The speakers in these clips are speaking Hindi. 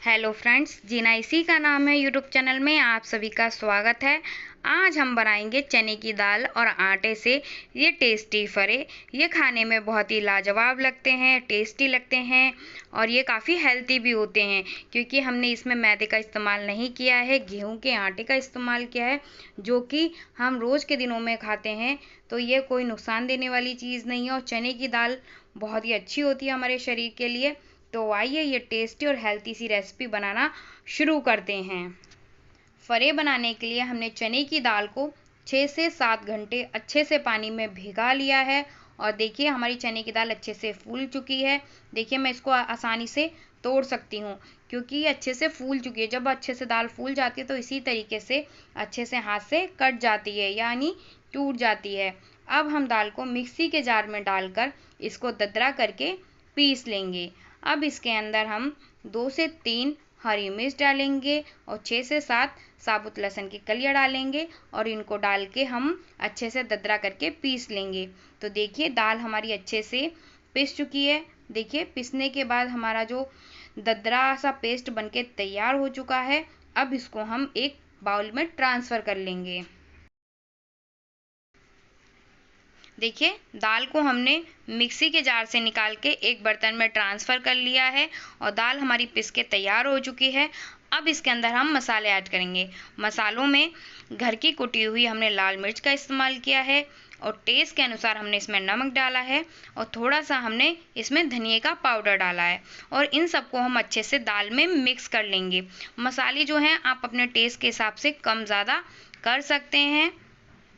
हेलो फ्रेंड्स, जीना इसी का नाम है। यूट्यूब चैनल में आप सभी का स्वागत है। आज हम बनाएंगे चने की दाल और आटे से ये टेस्टी फरे। ये खाने में बहुत ही लाजवाब लगते हैं, टेस्टी लगते हैं और ये काफ़ी हेल्दी भी होते हैं क्योंकि हमने इसमें मैदे का इस्तेमाल नहीं किया है, गेहूं के आटे का इस्तेमाल किया है जो कि हम रोज़ के दिनों में खाते हैं। तो ये कोई नुकसान देने वाली चीज़ नहीं है और चने की दाल बहुत ही अच्छी होती है हमारे शरीर के लिए। तो आइए ये टेस्टी और हेल्थी सी रेसिपी बनाना शुरू करते हैं। फरे बनाने के लिए हमने चने की दाल को 6 से 7 घंटे अच्छे से पानी में भिगा लिया है और देखिए हमारी चने की दाल अच्छे से फूल चुकी है। देखिए मैं इसको आसानी से तोड़ सकती हूँ क्योंकि ये अच्छे से फूल चुकी है। जब अच्छे से दाल फूल जाती है तो इसी तरीके से अच्छे से हाथ से कट जाती है, यानी टूट जाती है। अब हम दाल को मिक्सी के जार में डालकर इसको दरदरा करके पीस लेंगे। अब इसके अंदर हम 2 से 3 हरी मिर्च डालेंगे और 6 से 7 साबुत लहसुन की कलियां डालेंगे और इनको डाल के हम अच्छे से दरदरा करके पीस लेंगे। तो देखिए दाल हमारी अच्छे से पिस चुकी है। देखिए पिसने के बाद हमारा जो दरदरा सा पेस्ट बनके तैयार हो चुका है। अब इसको हम एक बाउल में ट्रांसफ़र कर लेंगे। देखिए दाल को हमने मिक्सी के जार से निकाल के एक बर्तन में ट्रांसफ़र कर लिया है और दाल हमारी पिस के तैयार हो चुकी है। अब इसके अंदर हम मसाले ऐड करेंगे। मसालों में घर की कुटी हुई हमने लाल मिर्च का इस्तेमाल किया है और टेस्ट के अनुसार हमने इसमें नमक डाला है और थोड़ा सा हमने इसमें धनिए का पाउडर डाला है और इन सबको हम अच्छे से दाल में मिक्स कर लेंगे। मसाले जो हैं आप अपने टेस्ट के हिसाब से कम ज़्यादा कर सकते हैं।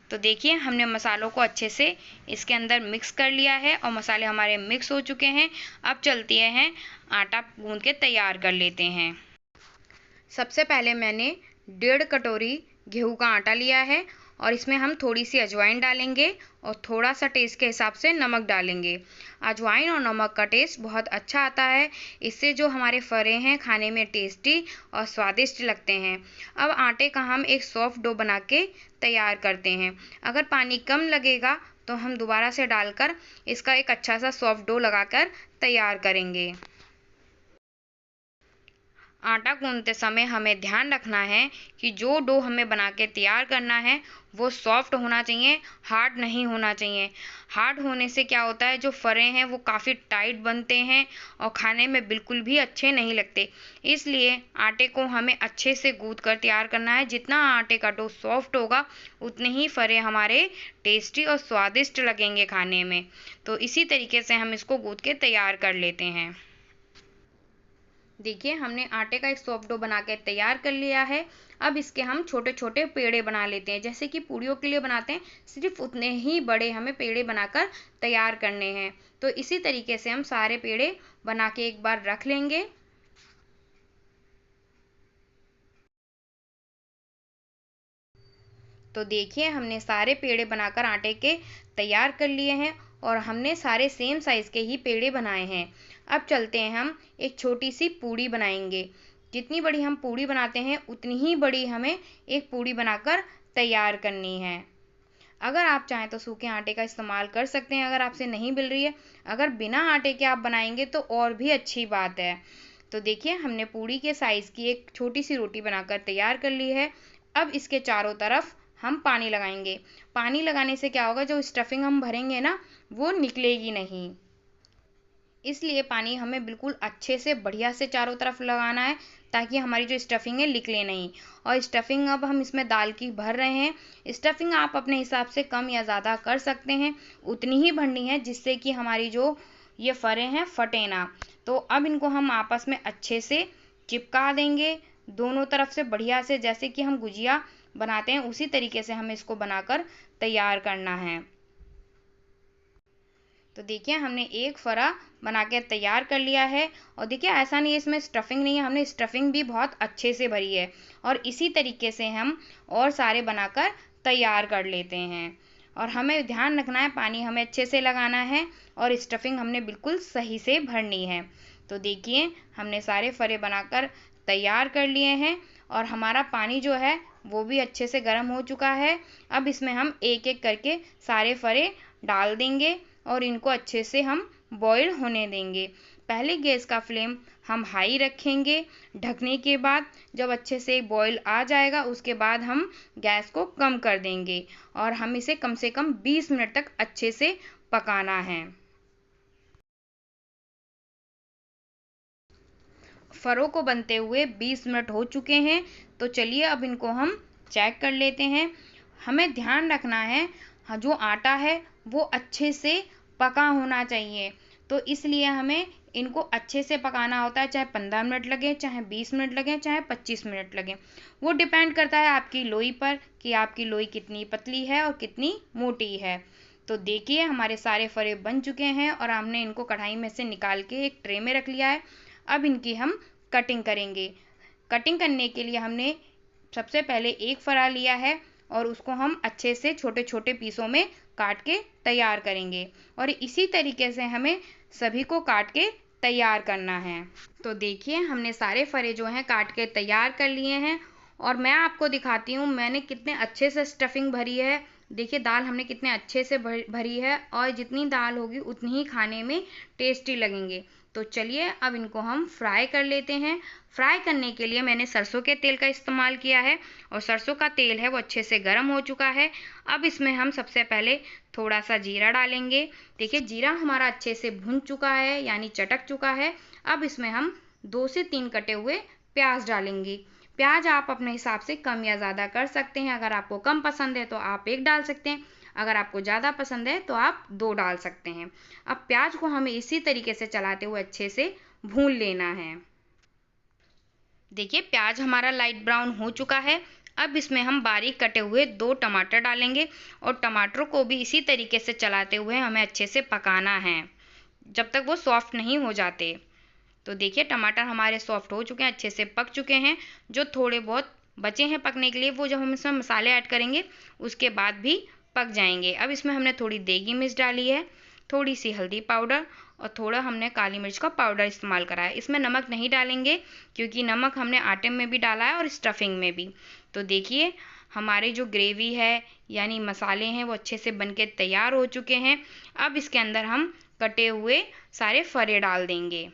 तो देखिए हमने मसालों को अच्छे से इसके अंदर मिक्स कर लिया है और मसाले हमारे मिक्स हो चुके हैं। अब चलते हैं आटा गूंद के तैयार कर लेते हैं। सबसे पहले मैंने 1.5 कटोरी गेहूं का आटा लिया है और इसमें हम थोड़ी सी अजवाइन डालेंगे और थोड़ा सा टेस्ट के हिसाब से नमक डालेंगे। अजवाइन और नमक का टेस्ट बहुत अच्छा आता है। इससे जो हमारे फरे हैं खाने में टेस्टी और स्वादिष्ट लगते हैं। अब आटे का हम एक सॉफ्ट डो बना के तैयार करते हैं। अगर पानी कम लगेगा तो हम दोबारा से डालकर इसका एक अच्छा सा सॉफ्ट डो लगाकर तैयार करेंगे। आटा गूंथते समय हमें ध्यान रखना है कि जो डो हमें बना के तैयार करना है वो सॉफ्ट होना चाहिए, हार्ड नहीं होना चाहिए। हार्ड होने से क्या होता है, जो फरे हैं वो काफ़ी टाइट बनते हैं और खाने में बिल्कुल भी अच्छे नहीं लगते। इसलिए आटे को हमें अच्छे से गूंथ कर तैयार करना है। जितना आटे का डो सॉफ्ट होगा उतने ही फरे हमारे टेस्टी और स्वादिष्ट लगेंगे खाने में। तो इसी तरीके से हम इसको गूंथ के तैयार कर लेते हैं। देखिए हमने आटे का एक सॉफ्ट डो बना के तैयार कर लिया है। अब इसके हम छोटे छोटे पेड़े बना लेते हैं, जैसे कि पूड़ियों के लिए बनाते हैं, सिर्फ उतने ही बड़े हमें पेड़े बनाकर तैयार करने हैं। तो इसी तरीके से हम सारे पेड़े बना के एक बार रख लेंगे। तो देखिए हमने सारे पेड़े बनाकर आटे के तैयार कर लिए हैं और हमने सारे सेम साइज़ के ही पेड़े बनाए हैं। अब चलते हैं हम एक छोटी सी पूड़ी बनाएंगे। जितनी बड़ी हम पूड़ी बनाते हैं उतनी ही बड़ी हमें एक पूड़ी बनाकर तैयार करनी है। अगर आप चाहें तो सूखे आटे का इस्तेमाल कर सकते हैं अगर आपसे नहीं मिल रही है। अगर बिना आटे के आप बनाएंगे तो और भी अच्छी बात है। तो देखिए हमने पूड़ी के साइज़ की एक छोटी सी रोटी बनाकर तैयार कर ली है। अब इसके चारों तरफ हम पानी लगाएंगे। पानी लगाने से क्या होगा, जो स्टफिंग हम भरेंगे ना वो निकलेगी नहीं। इसलिए पानी हमें बिल्कुल अच्छे से बढ़िया से चारों तरफ लगाना है ताकि हमारी जो स्टफिंग है निकले नहीं। और स्टफिंग अब हम इसमें दाल की भर रहे हैं। स्टफिंग आप अपने हिसाब से कम या ज़्यादा कर सकते हैं, उतनी ही भरनी है जिससे कि हमारी जो ये फरे हैं फटे ना। तो अब इनको हम आपस में अच्छे से चिपका देंगे दोनों तरफ से बढ़िया से, जैसे कि हम गुजिया बनाते हैं उसी तरीके से हमें इसको बनाकर तैयार करना है। तो देखिए हमने एक फरा बना के तैयार कर लिया है और देखिए ऐसा नहीं है इसमें स्टफिंग नहीं है, हमने स्टफिंग भी बहुत अच्छे से भरी है। और इसी तरीके से हम और सारे बनाकर तैयार कर लेते हैं। और हमें ध्यान रखना है पानी हमें अच्छे से लगाना है और स्टफिंग हमने बिल्कुल सही से भरनी है। तो देखिए हमने सारे फरे बनाकर तैयार कर लिए हैं और हमारा पानी जो है वो भी अच्छे से गर्म हो चुका है। अब इसमें हम एक एक करके सारे फरे डाल देंगे और इनको अच्छे से हम बॉईल होने देंगे। पहले गैस का फ्लेम हम हाई रखेंगे। ढकने के बाद जब अच्छे से बॉईल आ जाएगा उसके बाद हम गैस को कम कर देंगे और हम इसे कम से कम 20 मिनट तक अच्छे से पकाना है। फरों को बनते हुए 20 मिनट हो चुके हैं, तो चलिए अब इनको हम चेक कर लेते हैं। हमें ध्यान रखना है जो आटा है वो अच्छे से पका होना चाहिए, तो इसलिए हमें इनको अच्छे से पकाना होता है, चाहे 15 मिनट लगे, चाहे 20 मिनट लगे, चाहे 25 मिनट लगे। वो डिपेंड करता है आपकी लोई पर कि आपकी लोई कितनी पतली है और कितनी मोटी है। तो देखिए हमारे सारे फरे बन चुके हैं और हमने इनको कढ़ाई में से निकाल के एक ट्रे में रख लिया है। अब इनकी हम कटिंग करेंगे। कटिंग करने के लिए हमने सबसे पहले एक फरा लिया है और उसको हम अच्छे से छोटे छोटे पीसों में काट के तैयार करेंगे और इसी तरीके से हमें सभी को काट के तैयार करना है। तो देखिए हमने सारे फरे जो हैं काट के तैयार कर लिए हैं और मैं आपको दिखाती हूँ मैंने कितने अच्छे से स्टफिंग भरी है। देखिए दाल हमने कितने अच्छे से भरी है और जितनी दाल होगी उतनी ही खाने में टेस्टी लगेंगे। तो चलिए अब इनको हम फ्राई कर लेते हैं। फ्राई करने के लिए मैंने सरसों के तेल का इस्तेमाल किया है और सरसों का तेल है वो अच्छे से गर्म हो चुका है। अब इसमें हम सबसे पहले थोड़ा सा जीरा डालेंगे। देखिए जीरा हमारा अच्छे से भुन चुका है यानी चटक चुका है। अब इसमें हम 2 से 3 कटे हुए प्याज डालेंगे। प्याज आप अपने हिसाब से कम या ज़्यादा कर सकते हैं। अगर आपको कम पसंद है तो आप 1 डाल सकते हैं, अगर आपको ज़्यादा पसंद है तो आप 2 डाल सकते हैं। अब प्याज को हमें इसी तरीके से चलाते हुए अच्छे से भून लेना है। देखिए प्याज हमारा लाइट ब्राउन हो चुका है। अब इसमें हम बारीक कटे हुए 2 टमाटर डालेंगे और टमाटरों को भी इसी तरीके से चलाते हुए हमें अच्छे से पकाना है जब तक वो सॉफ्ट नहीं हो जाते। तो देखिए टमाटर हमारे सॉफ्ट हो चुके हैं, अच्छे से पक चुके हैं। जो थोड़े बहुत बचे हैं पकने के लिए वो जब हम इसमें मसाले ऐड करेंगे उसके बाद भी पक जाएंगे। अब इसमें हमने थोड़ी देगी मिर्च डाली है, थोड़ी सी हल्दी पाउडर और थोड़ा हमने काली मिर्च का पाउडर इस्तेमाल करा है। इसमें नमक नहीं डालेंगे क्योंकि नमक हमने आटे में भी डाला है और स्टफिंग में भी। तो देखिए हमारे जो ग्रेवी है यानी मसाले हैं वो अच्छे से बनके तैयार हो चुके हैं। अब इसके अंदर हम कटे हुए सारे फरे डाल देंगे।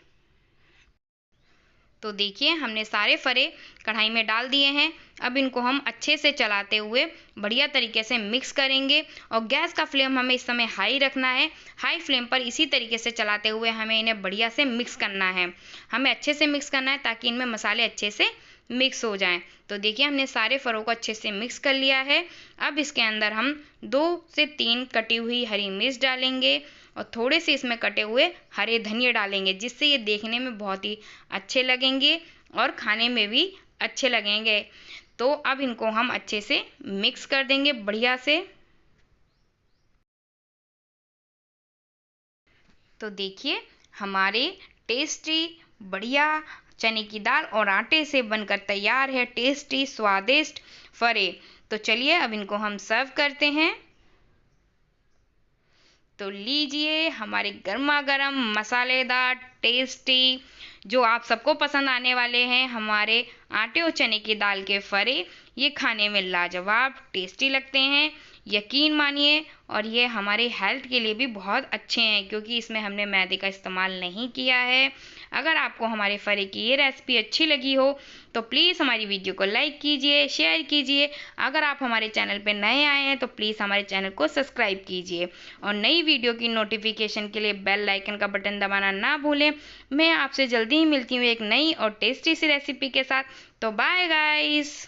तो देखिए हमने सारे फरे कढ़ाई में डाल दिए हैं। अब इनको हम अच्छे से चलाते हुए बढ़िया तरीके से मिक्स करेंगे और गैस का फ्लेम हमें इस समय हाई रखना है। हाई फ्लेम पर इसी तरीके से चलाते हुए हमें इन्हें बढ़िया से मिक्स करना है। हमें अच्छे से मिक्स करना है ताकि इनमें मसाले अच्छे से मिक्स हो जाएं। तो देखिए हमने सारे फरों को अच्छे से मिक्स कर लिया है। अब इसके अंदर हम 2 से 3 कटी हुई हरी मिर्च डालेंगे और थोड़े से इसमें कटे हुए हरे धनिया डालेंगे जिससे ये देखने में बहुत ही अच्छे लगेंगे और खाने में भी अच्छे लगेंगे। तो अब इनको हम अच्छे से मिक्स कर देंगे बढ़िया से। तो देखिए हमारे टेस्टी बढ़िया चने की दाल और आटे से बनकर तैयार है टेस्टी स्वादिष्ट फरे। तो चलिए अब इनको हम सर्व करते हैं। तो लीजिए हमारे गर्मा गर्म मसालेदार टेस्टी जो आप सबको पसंद आने वाले हैं हमारे आटे और चने की दाल के फरे। ये खाने में लाजवाब टेस्टी लगते हैं, यकीन मानिए। और ये हमारे हेल्थ के लिए भी बहुत अच्छे हैं क्योंकि इसमें हमने मैदे का इस्तेमाल नहीं किया है। अगर आपको हमारे फरे की ये रेसिपी अच्छी लगी हो तो प्लीज़ हमारी वीडियो को लाइक कीजिए, शेयर कीजिए। अगर आप हमारे चैनल पर नए आए हैं तो प्लीज़ हमारे चैनल को सब्सक्राइब कीजिए और नई वीडियो की नोटिफिकेशन के लिए बेल आइकन का बटन दबाना ना भूलें। मैं आपसे जल्दी ही मिलती हूँ एक नई और टेस्टी सी रेसिपी के साथ। तो बाय गाइस।